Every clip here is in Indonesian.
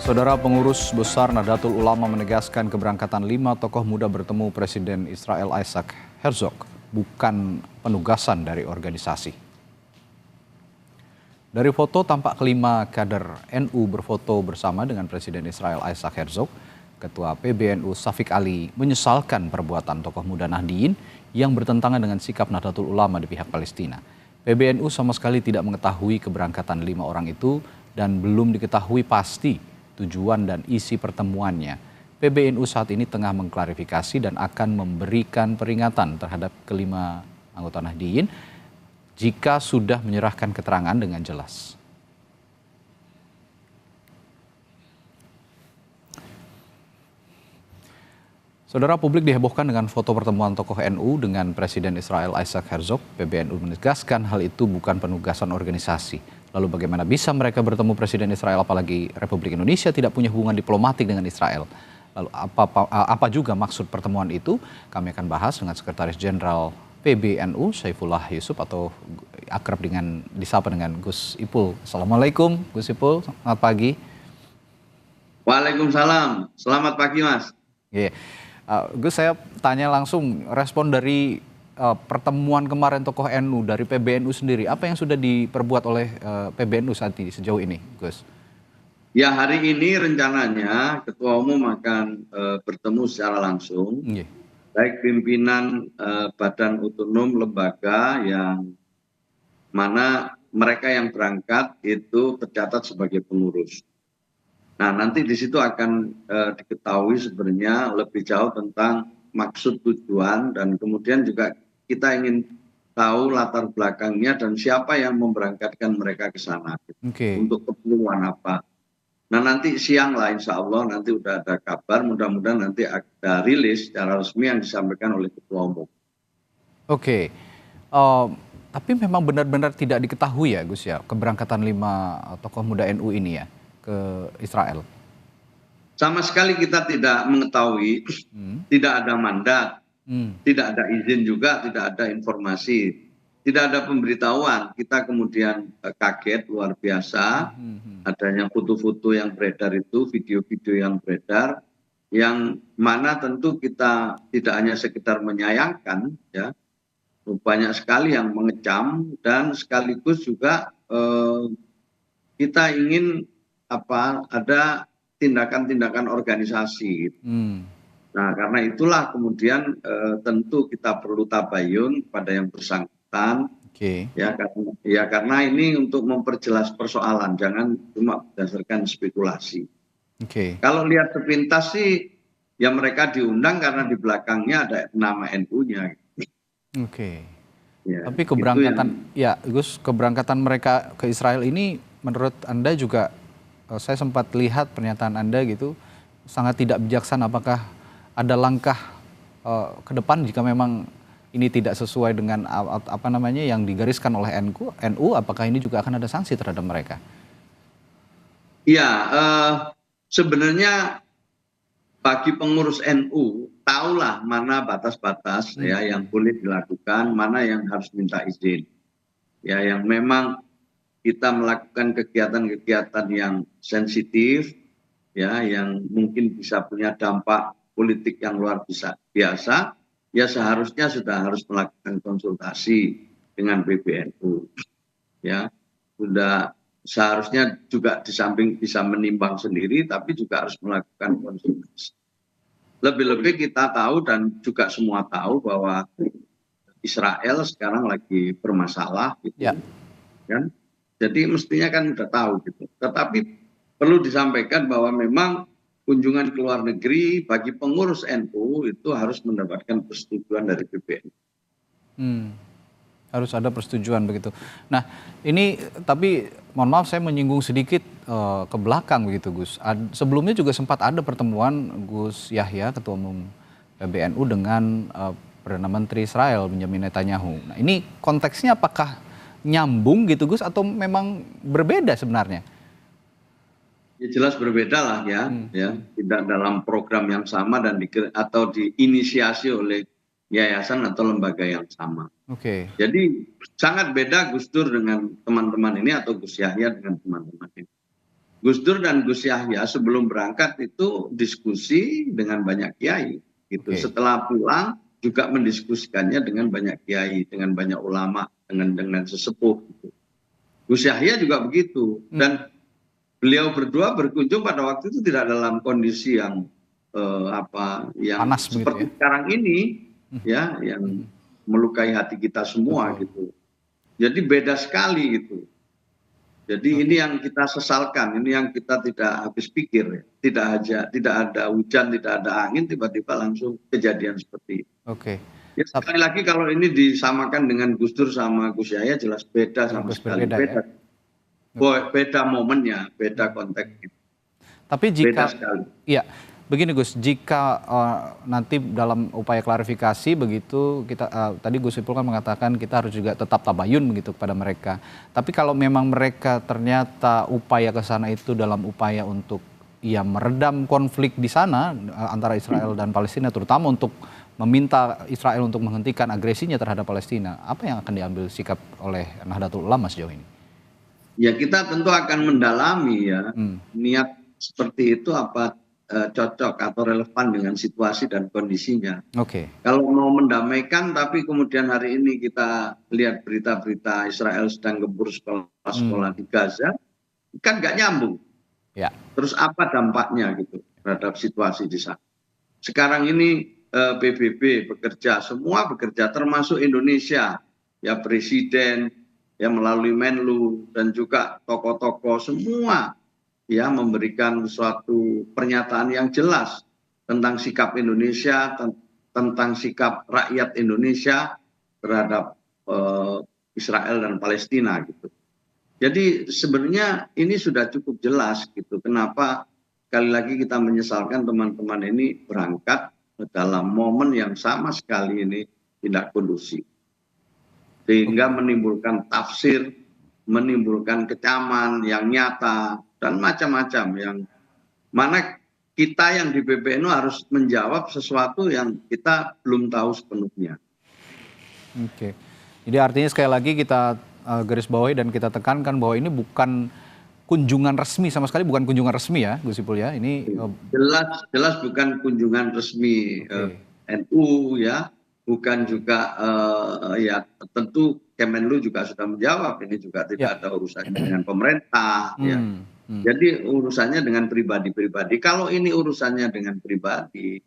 Saudara Pengurus Besar Nahdlatul Ulama menegaskan keberangkatan 5 tokoh muda bertemu Presiden Israel Isaac Herzog bukan penugasan dari organisasi. Dari foto tampak kelima kader NU berfoto bersama dengan Presiden Israel Isaac Herzog. Ketua PBNU Syafiq Ali menyesalkan perbuatan tokoh muda Nahdliyin yang bertentangan dengan sikap Nahdlatul Ulama di pihak Palestina. PBNU sama sekali tidak mengetahui keberangkatan 5 orang itu dan belum diketahui pasti tujuan dan isi pertemuannya. PBNU saat ini tengah mengklarifikasi dan akan memberikan peringatan terhadap kelima anggota Nahdliyin jika sudah menyerahkan keterangan dengan jelas. Saudara, publik dihebohkan dengan foto pertemuan tokoh NU dengan Presiden Israel Isaac Herzog. PBNU menegaskan hal itu bukan penugasan organisasi. Lalu bagaimana bisa mereka bertemu Presiden Israel apalagi Republik Indonesia tidak punya hubungan diplomatik dengan Israel? Lalu apa juga maksud pertemuan itu? Kami akan bahas dengan Sekretaris Jenderal PBNU Syaifullah Yusuf atau akrab disapa dengan Gus Ipul. Assalamualaikum Gus Ipul, selamat pagi. Waalaikumsalam, selamat pagi Mas. Gus, saya tanya langsung respon dari pertemuan kemarin tokoh NU dari PBNU sendiri. Apa yang sudah diperbuat oleh PBNU saat ini sejauh ini, Gus? Ya, hari ini rencananya Ketua Umum akan bertemu secara langsung. Baik pimpinan badan otonom lembaga yang mana mereka yang berangkat itu tercatat sebagai pengurus. Nah, nanti di situ akan diketahui sebenarnya lebih jauh tentang maksud tujuan dan kemudian juga kita ingin tahu latar belakangnya dan siapa yang memberangkatkan mereka ke sana untuk keperluan apa. Nah, nanti siang lah insya Allah nanti udah ada kabar, mudah-mudahan nanti ada rilis secara resmi yang disampaikan oleh Ketua Umum. Tapi memang benar-benar tidak diketahui ya Gus ya keberangkatan 5 tokoh muda NU ini ya ke Israel? Sama sekali kita tidak mengetahui, tidak ada mandat, tidak ada izin juga, tidak ada informasi, tidak ada pemberitahuan. Kita kemudian kaget luar biasa adanya foto-foto yang beredar itu, video-video yang beredar, yang mana tentu kita tidak hanya sekedar menyayangkan, ya, banyak sekali yang mengecam dan sekaligus juga kita ingin ada tindakan-tindakan organisasi. Nah, karena itulah kemudian tentu kita perlu tabayun pada yang bersangkutan. Ya, karena ini untuk memperjelas persoalan, jangan cuma berdasarkan spekulasi. Kalau lihat sepintas sih, ya mereka diundang karena di belakangnya ada nama NU-nya. Ya, tapi keberangkatan mereka ke Israel ini menurut Anda juga, saya sempat lihat pernyataan Anda gitu, sangat tidak bijaksana. Apakah ada langkah ke depan jika memang ini tidak sesuai dengan yang digariskan oleh NU, apakah ini juga akan ada sanksi terhadap mereka? Ya, sebenarnya bagi pengurus NU, tahulah mana batas-batas ya yang boleh dilakukan, mana yang harus minta izin. Ya, yang memang kita melakukan kegiatan-kegiatan yang sensitif, ya, yang mungkin bisa punya dampak politik yang luar biasa, ya seharusnya sudah harus melakukan konsultasi dengan PBNU. Ya, sudah seharusnya juga di samping bisa menimbang sendiri, tapi juga harus melakukan konsultasi. Lebih-lebih kita tahu dan juga semua tahu bahwa Israel sekarang lagi bermasalah, gitu, kan? Jadi mestinya kan udah tahu gitu. Tetapi perlu disampaikan bahwa memang kunjungan ke luar negeri bagi pengurus NU itu harus mendapatkan persetujuan dari PBNU. Harus ada persetujuan begitu. Nah, ini tapi mohon maaf saya menyinggung sedikit ke belakang begitu Gus. Sebelumnya juga sempat ada pertemuan Gus Yahya, Ketua Umum PBNU dengan Perdana Menteri Israel Benjamin Netanyahu. Nah, ini konteksnya apakah nyambung gitu Gus atau memang berbeda sebenarnya? Ya jelas berbeda lah ya, tidak dalam program yang sama dan atau diinisiasi oleh yayasan atau lembaga yang sama. Jadi sangat beda Gus Dur dengan teman-teman ini atau Gus Yahya dengan teman-teman ini. Gus Dur dan Gus Yahya sebelum berangkat itu diskusi dengan banyak kiai gitu. Oke. Setelah pulang juga mendiskusikannya dengan banyak kiai, dengan banyak ulama, dengan sesepuh gitu. Gus Yahya juga begitu, dan beliau berdua berkunjung pada waktu itu tidak dalam kondisi yang yang Panas begitu ya. seperti sekarang ini ya, yang melukai hati kita semua Betul. gitu. Jadi beda sekali gitu. Jadi ini Oke. yang kita sesalkan, ini yang kita tidak habis pikir ya. Tidak ada hujan, tidak ada angin, tiba-tiba langsung kejadian seperti itu. Oke. Ya sekali lagi kalau ini disamakan dengan Gus Dur sama Gus Yahya jelas beda sama Harus sekali. berbeda ya. Beda momennya, beda konteksnya, Tapi beda jika, sekali. ya, begini Gus, jika nanti dalam upaya klarifikasi begitu kita tadi Gus Ipul kan mengatakan kita harus juga tetap tabayun begitu kepada mereka. Tapi kalau memang mereka ternyata upaya ke sana itu dalam upaya untuk ya meredam konflik di sana antara Israel dan Palestina, terutama untuk meminta Israel untuk menghentikan agresinya terhadap Palestina, apa yang akan diambil sikap oleh Nahdlatul Ulama sejauh ini? Ya kita tentu akan mendalami ya, niat seperti itu apa cocok atau relevan dengan situasi dan kondisinya. Oke. Kalau mau mendamaikan tapi kemudian hari ini kita lihat berita-berita Israel sedang gempur sekolah-sekolah di Gaza, kan nggak nyambung. Ya. Terus apa dampaknya gitu terhadap situasi di sana? Sekarang ini PBB bekerja, semua bekerja termasuk Indonesia, ya presiden, ya melalui Menlu dan juga tokoh-tokoh semua ya memberikan suatu pernyataan yang jelas tentang sikap Indonesia, tentang sikap rakyat Indonesia terhadap Israel dan Palestina gitu. Jadi sebenarnya ini sudah cukup jelas gitu. Kenapa sekali lagi kita menyesalkan teman-teman ini berangkat dalam momen yang sama sekali ini tidak kondusif. Sehingga menimbulkan tafsir, menimbulkan kecaman yang nyata, dan macam-macam yang mana kita yang di PBNU harus menjawab sesuatu yang kita belum tahu sepenuhnya. Oke. Jadi artinya sekali lagi kita garis bawahi dan kita tekankan bahwa ini bukan kunjungan resmi, sama sekali bukan kunjungan resmi ya Gus Ipul ya. Ini Jelas bukan kunjungan resmi oke. NU ya, bukan juga ya tentu Kemenlu juga sudah menjawab ini juga Ya. tidak ada urusannya dengan pemerintah ya. Hmm. Jadi urusannya dengan pribadi-pribadi. Kalau ini urusannya dengan pribadi,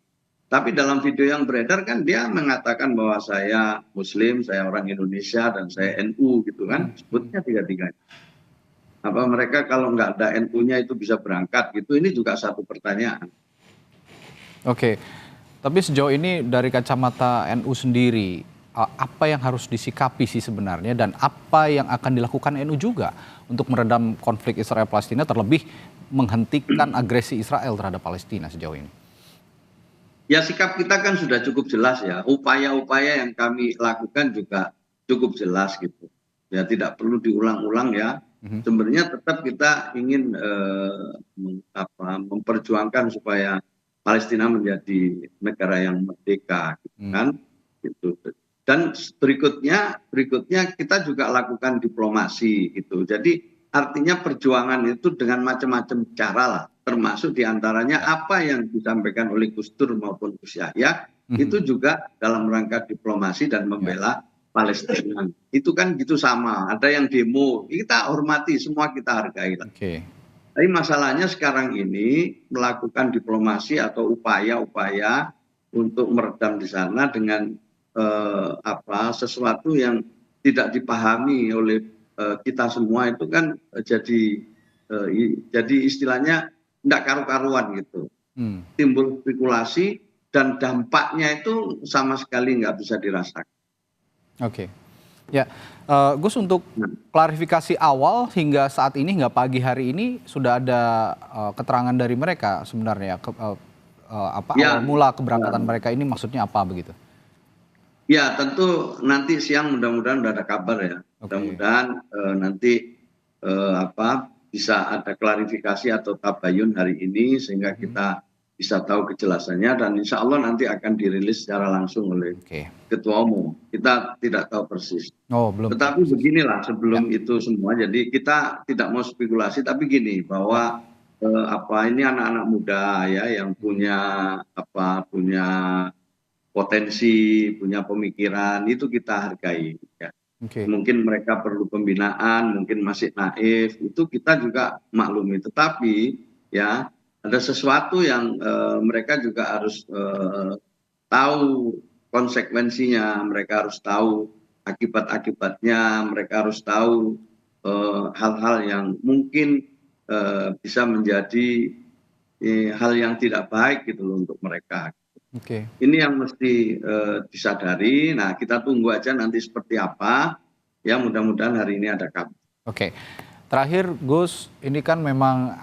tapi dalam video yang beredar kan dia mengatakan bahwa saya Muslim, saya orang Indonesia dan saya NU gitu kan, sebutnya tiga-tiganya. Apa mereka kalau nggak ada NU-nya itu bisa berangkat gitu? Ini juga satu pertanyaan. Oke. Tapi sejauh ini dari kacamata NU sendiri, apa yang harus disikapi sih sebenarnya dan apa yang akan dilakukan NU juga untuk meredam konflik Israel Palestina, terlebih menghentikan agresi Israel terhadap Palestina sejauh ini? Ya sikap kita kan sudah cukup jelas ya. Upaya-upaya yang kami lakukan juga cukup jelas gitu. Ya tidak perlu diulang-ulang ya. Sebenarnya tetap kita ingin memperjuangkan supaya Palestina menjadi negara yang merdeka, gitu kan? Gitu. Dan berikutnya kita juga lakukan diplomasi gitu. Jadi artinya perjuangan itu dengan macam-macam cara lah, termasuk diantaranya apa yang disampaikan oleh Gus Dur maupun Gus Yahya itu juga dalam rangka diplomasi dan membela Palestina. Itu kan gitu sama. Ada yang demo, kita hormati, semua kita hargai lah. Oke. Tapi masalahnya sekarang ini melakukan diplomasi atau upaya-upaya untuk meredam di sana dengan sesuatu yang tidak dipahami oleh kita semua itu kan jadi istilahnya tidak karu-karuan gitu. Timbul spekulasi dan dampaknya itu sama sekali nggak bisa dirasakan. Oke. Ya, Gus, untuk klarifikasi awal hingga saat ini, hingga pagi hari ini sudah ada keterangan dari mereka sebenarnya awal mula keberangkatan mereka ini maksudnya apa begitu? Ya tentu nanti siang mudah-mudahan sudah ada kabar ya. Mudah-mudahan nanti bisa ada klarifikasi atau tabayun hari ini sehingga kita bisa tahu kejelasannya, dan insya Allah nanti akan dirilis secara langsung oleh Ketua Umum. Kita tidak tahu persis. Oh, belum. Tetapi beginilah sebelum itu semua, jadi kita tidak mau spekulasi, tapi gini bahwa ini anak-anak muda ya yang punya potensi, punya pemikiran, itu kita hargai. Ya. Mungkin mereka perlu pembinaan, mungkin masih naif, itu kita juga maklumi. Tetapi ya ada sesuatu yang mereka juga harus tahu konsekuensinya, mereka harus tahu akibat-akibatnya, mereka harus tahu hal-hal yang mungkin bisa menjadi hal yang tidak baik gitu loh untuk mereka. Ini yang mesti disadari. Nah, kita tunggu aja nanti seperti apa. Ya, mudah-mudahan hari ini ada kabar. Terakhir, Gus, ini kan memang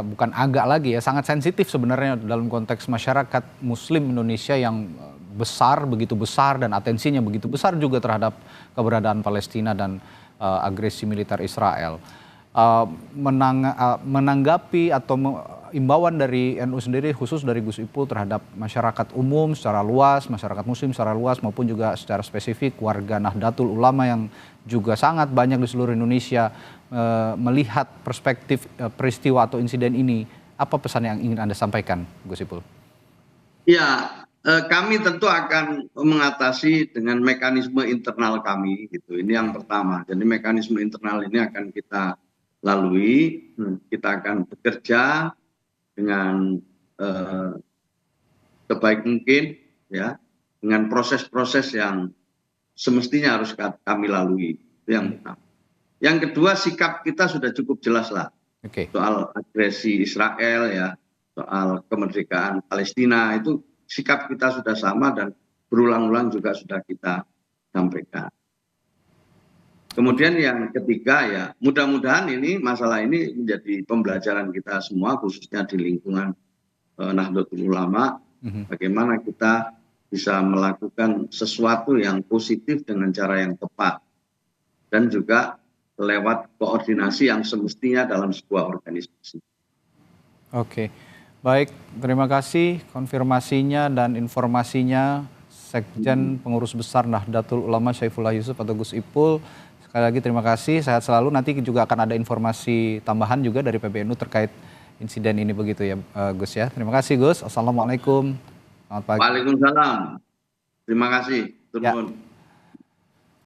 bukan agak lagi ya, sangat sensitif sebenarnya dalam konteks masyarakat Muslim Indonesia yang besar, begitu besar, dan atensinya begitu besar juga terhadap keberadaan Palestina dan agresi militer Israel. Menanggapi atau imbauan dari NU sendiri, khusus dari Gus Ipul terhadap masyarakat umum secara luas, masyarakat Muslim secara luas, maupun juga secara spesifik warga Nahdlatul Ulama yang juga sangat banyak di seluruh Indonesia melihat perspektif peristiwa atau insiden ini, apa pesan yang ingin Anda sampaikan, Gus Ipul? Ya, kami tentu akan mengatasi dengan mekanisme internal kami, gitu. Ini yang pertama. Jadi mekanisme internal ini akan kita lalui, kita akan bekerja dengan sebaik mungkin, ya, dengan proses-proses yang semestinya harus kami lalui. Itu yang pertama. Yang kedua, sikap kita sudah cukup jelas lah soal agresi Israel, ya, soal kemerdekaan Palestina, itu sikap kita sudah sama dan berulang-ulang juga sudah kita sampaikan. Kemudian yang ketiga, ya, mudah-mudahan ini masalah ini menjadi pembelajaran kita semua, khususnya di lingkungan Nahdlatul Ulama, bagaimana kita bisa melakukan sesuatu yang positif dengan cara yang tepat dan juga lewat koordinasi yang semestinya dalam sebuah organisasi. Baik, terima kasih konfirmasinya dan informasinya Sekjen Pengurus Besar Nahdlatul Ulama Syaifullah Yusuf atau Gus Ipul. Sekali lagi terima kasih, sehat selalu. Nanti juga akan ada informasi tambahan juga dari PBNU terkait insiden ini begitu ya, Gus ya. Terima kasih, Gus. Assalamualaikum. Selamat pagi. Waalaikumsalam. Terima kasih. Turun.